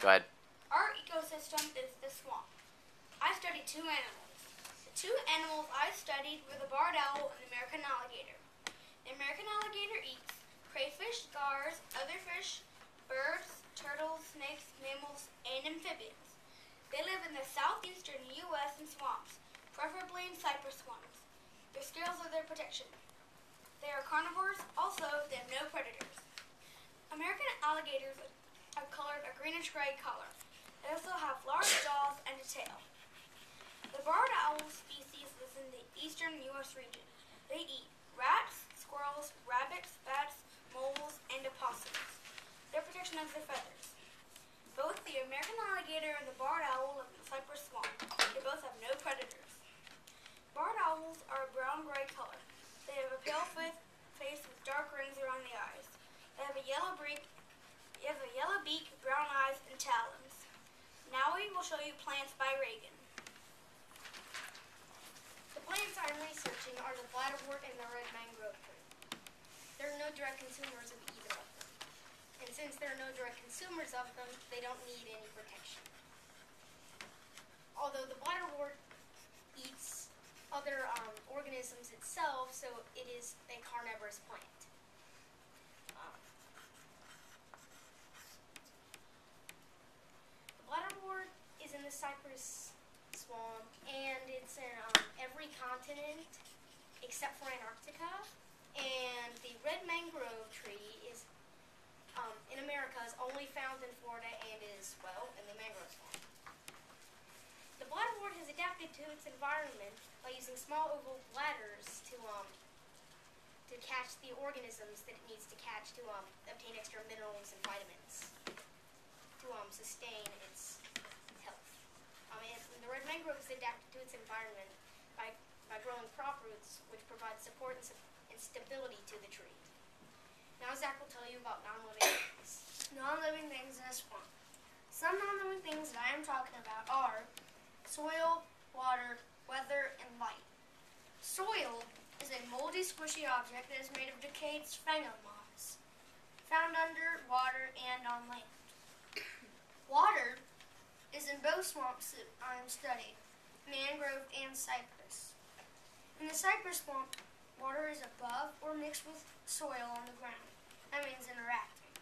Go ahead. Our ecosystem is the swamp. I studied two animals. The two animals I studied were the barred owl and the American alligator. The American alligator eats crayfish, gars, other fish, birds, turtles, snakes, mammals, and amphibians. They live in the southeastern U.S. in swamps, preferably in cypress swamps. Their scales are their protection. They are carnivores, also they have no predators. American alligators are colored a greenish-gray color. They also have large jaws and a tail. The barred owl species lives in the eastern U.S. region. They eat rats, squirrels, rabbits, bats, moles, and opossums. Their protection is their feathers. Both the American alligator and the barred owl live in the cypress swamp. They both have no predators. Barred owls are a brown-gray color. They have a pale face with dark rings around the eyes. They have a yellow beak, brown eyes, and talons. Now we will show you plants by Reagan. The plants I'm researching are the bladderwort and the red mangrove tree. There are no direct consumers of either of them. And since there are no direct consumers of them, they don't need any protection. Although the bladderwort eats other organisms itself, so it is a carnivorous plant. The bladderwort is in the cypress swamp, and it's in every continent except for Antarctica. And the red mangrove tree is in America is only found in Florida and is, well, in the mangrove swamp. The bladderwort has adapted to its environment by using small oval bladders to catch the organisms that it needs to catch to obtain extra minerals and vitamins to sustain its health. The red mangrove is adapted to its environment by growing crop roots, which provide support and stability to the tree. Now Zach will tell you about non-living things. Non-living things in a swamp. Some non-living things that I am talking about are soil, water, weather, and light. Soil is a moldy, squishy object that is made of decayed sphingomyces, found under water and on land. Water is in both swamps that I am studying, mangrove and cypress. In the cypress swamp, water is above or mixed with soil on the ground. That means interacting.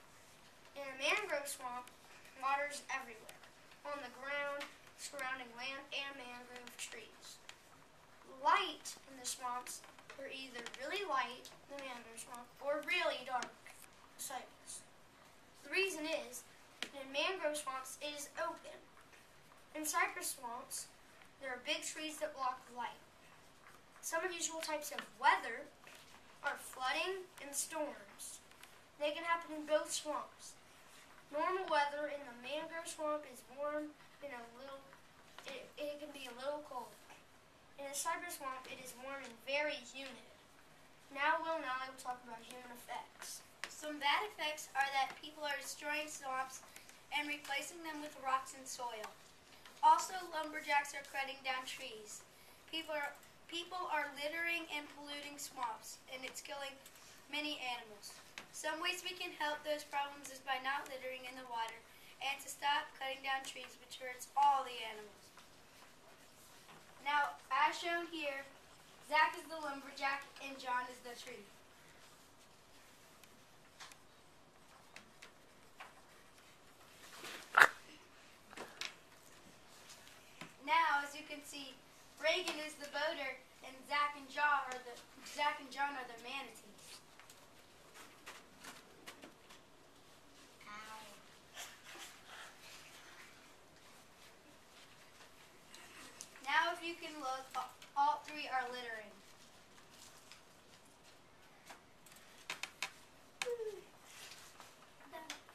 In a mangrove swamp, water is everywhere, on the ground, surrounding land and mangrove trees. Light in the swamps are either really light, the mangrove swamp, or really dark, cypress. The reason is, in mangrove swamps, it is open. In cypress swamps, there are big trees that block light. Some unusual types of weather are flooding and storms. They can happen in both swamps. Normal weather in the mangrove swamp is warm and it can be a little cold. In the cypress swamp, it is warm and very humid. Now Will and I will talk about human effects. Some bad effects are that people are destroying swamps and replacing them with rocks and soil. Also, lumberjacks are cutting down trees. People are littering and polluting swamps, and it's killing many animals. Some ways we can help those problems is by not littering in the water and to stop cutting down trees, which hurts all the animals. Now, as shown here, Zach is the lumberjack and John is the tree. Now, as you can see, Reagan is the boater, and Zach and John are the manatees. Now, if you can look, all three are littering.